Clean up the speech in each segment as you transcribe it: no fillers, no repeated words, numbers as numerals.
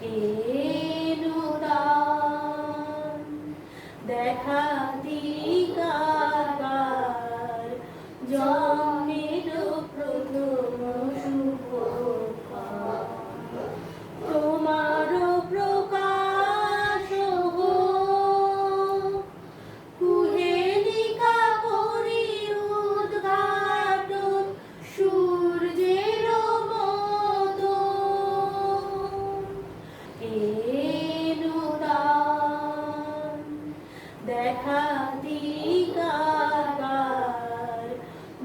এনুদান দেখা দিকার জন্মের প্রথম শুভক্ষণ তোমার প্রকাশ হোক কুহেলিকা করি উদ্ঘাটন সূর্যের মতো এনুদান দেখা দিকার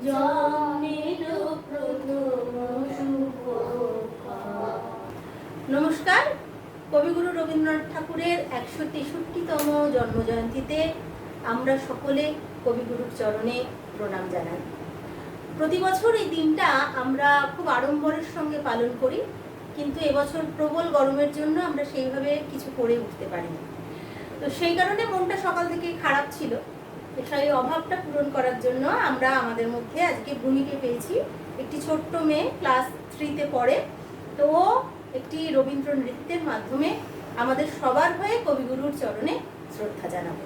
জন্মের প্রথম শুভক্ষণ। নমস্কার। কবিগুরু রবীন্দ্রনাথ ঠাকুরের ১৬৩তম জন্মজয়ন্তীতে আমরা সকলে কবিগুরুর চরণে প্রণাম জানাই। প্রতি বছর এই দিনটা আমরা খুব আড়ম্বরের সঙ্গে পালন করি, কিন্তু এবছর প্রবল গরমের জন্য আমরা সেইভাবে কিছু করে উঠতে পারিনি। তো সেই কারণে মনটা সকাল থেকে খারাপ ছিল। সেই অভাবটা পূরণ করার জন্য আমরা আমাদের মধ্যে আজকে ভূমিকে পেয়েছি। একটি ছোট্ট মেয়ে ক্লাস 3-তে পড়ে। তো একটি রবীন্দ্র নৃত্যের মাধ্যমে আমাদের সবার হয়ে কবিগুরুর চরণে শ্রদ্ধা জানাবো।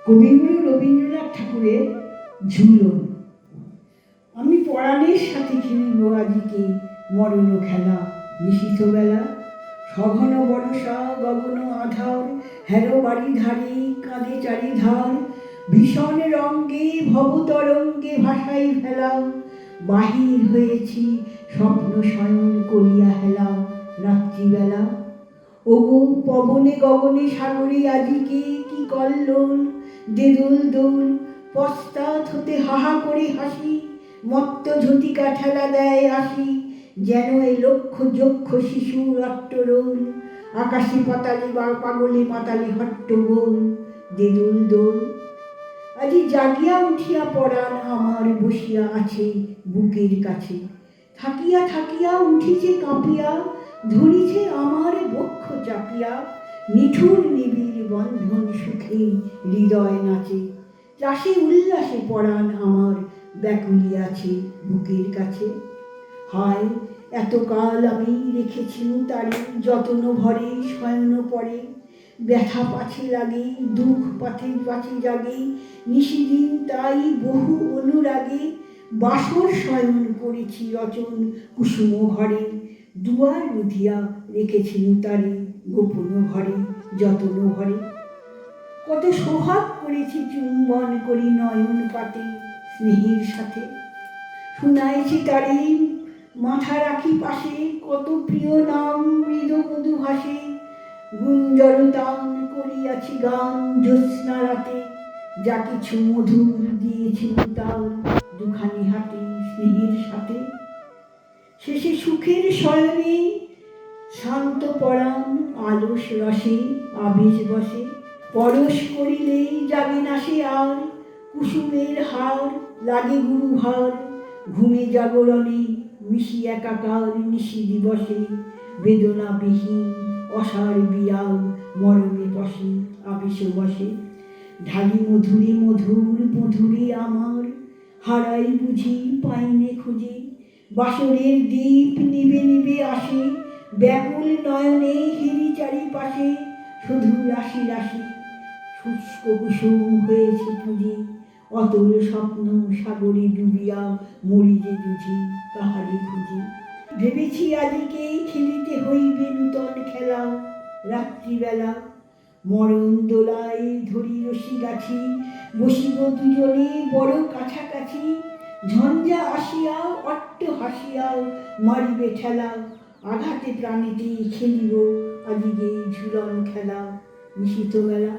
কবিগুরু রবীন্দ্রনাথ ঠাকুরের ঝুলন। আমি পরাণের সাথে খেলিব আজিকে মরণ খেলা, নিশীথ বেলা সঘন বর্ষা গগন আধার, হেরো বাড়ি ধারে কাঁদে চারিধার, ভীষণ রঙ্গে ভবতরঙ্গে ভাসাই ফেলা, বাহির হয়েছি স্বপ্ন শয়ন করিয়া হেলা রাত্রিবেলা। ওগো পবনে গগনে সাগরে আজিকে কি কল্লোল, দে দোল দোল পশ্চাৎ হতে হাহা করে হাসি, মত্ত ঝটিকা ঠেলা দেয় আসি, যেন এ লক্ষ যক্ষ শিশুর অট্টরোল, আকাশে পাতালে বা পাগলে মাতালে হট্টগোল, দে দোল দোল। আজি জাগিয়া উঠিয়া পরাণ আমার বসিয়া আছে বুকের কাছে, থাকিয়া থাকিয়া উঠিছে কাঁপিয়া, ধরিছে আমার বক্ষ চাপিয়া, নিঠুর নিবিড় বন্ধন সুখে হৃদয় নাচে, রাসে উল্লাসে পরাণ আমার ব্যাকুলিয়াছে বুকের কাছে। হায় এতকাল আমি রেখেছিলু তারে যতন ভরে শয়ন পরে, ব্যথা পাছে লাগে দুঃখ পাথে পাছে জাগে, নিশিদিন তাই বহু অনুরাগে, বাসর শয়ন করেছি রচন কুসুম ঘরে, দুয়ার রুধিয়া রেখেছিলু তারে গোপন ঘরে যতন ভরে। কত সোহাগ করেছি চুম্বন করি নয়ন পাতে স্নেহের সাথে, শুনাইছি তারে মাথা রাখি পাশে, কত প্রিয় নাম মৃদ মধু ভাসে, গুঞ্জরতান করিয়াছি গান জ্যোৎস্না রাতে, যা কিছু মধুর দিয়েছিল তার দুখানি হাতে স্নেহের সাথে। শেষে সুখের শয়নে শান্ত পরাণ আলস রসে আবেশ বসে, পরশ করিলেই জাগে না সে আর, কুসুমের হার লাগে গুরুভার, ঘুমে জাগরণে মিশি একাকার নিশি দিবসে, বেদনাবিহীন অসার বিয়াল মরমে বসে আবেশ বসে, ঢালি মধুরে মধুর মধুরে আমার, হারাই বুঝি পাইনে খুঁজে, বাসরের দীপ নিবে নিবে আসে, ব্যাকুল নয়নে হেরি চারিপাশে, শুধু রাশি রাশি শুষ্ক কুসুম হয়েছে পুঁজি, অতল স্বপ্ন সাগরে ডুবিয়া মরি যে বুঝি কাহারে খুঁজি। ভেবেছি আজকেই খেলিতে হইবে নূতন খেলা রাত্রিবেলা, মরণ দোলায় ধরি রশি গাছি, বসিব দুজনে বড় কাছাকাছি, ঝঞ্ঝা আসিয়া অট্ট হাসিয়া মারিবে ঠেলা, আঘাতে প্রাণীতে খেলিব আজকে ঝুলন খেলা নিশীথ বেলা।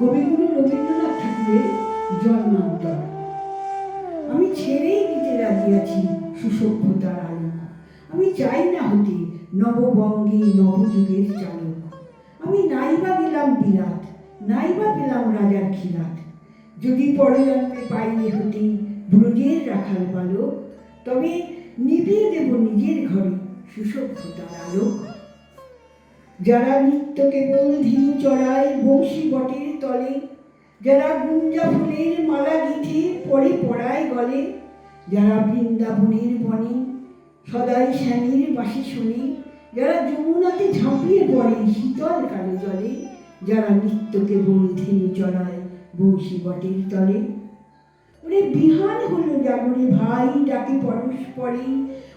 কবিগুরু রবীন্দ্রনাথ ঠাকুরের জন্মান্তর। আমি ছেড়েই দিতে রাজি আছি সুসভ্যতার আলো। আমি চাই না হতে নববঙ্গে নবযুগের চালক। আমি নাইবা গেলাম বিলাত, নাইবা পেলাম রাজার খিলাত। যদি পরজন্মে পাইলে হতে ব্রজের রাখাল বালক, তবে নিভিয়ে দেব নিজের ঘরে সুসভ্যতার আলোক। যারা নিত্য কেবল ধিনু চড়ায় বংশী বটের তলে, যারা গুঞ্জা ফুলের মালা গিথে পরে পড়ায় গলে, যারা বৃন্দাবনের বনে সদাই শ্যামীর বাঁশি শুনে, যারা যমুনাতে ঝাঁপিয়ে পড়ে শীতল কালো জলে, যারা নিত্য কেবল ধিনু চড়ায় বংশী বটের তলে। ওরে বিহান হলো জাগরে ভাই, ডাকে পরস্পরে,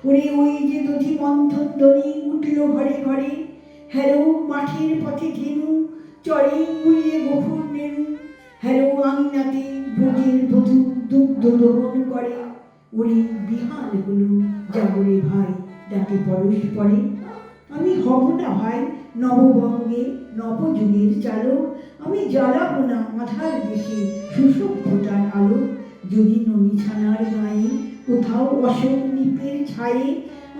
ওরে ওই যে দধি মন্থন ধ্বনি উঠল ঘরে ঘরে। হ্যারো মাঠের পথে ধেনু চড়ে উড়িয়ে গফুর নেনু, হ্যারো আঙিনাতে ব্রজের বধূ দুগ্ধ দহন করে। ওরে বিহান হলো জাগরে ভাই, ডাকে পরস্পরে। আমি হব না ভাই নববঙ্গে নবযুগের চালক। আমি জ্বালাবো না আধার দেশে সুসভ্যতার আলো। যদি ননীছানার গায়ে কোথাও অশোক নিপের ছায়ে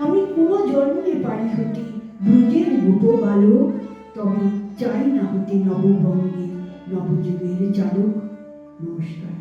আমি কোনো জন্মে পারি হতে ব্রজের গোপবালক, তবে চাই না হতে নববঙ্গে নবযুগের চালক। নমস্কার।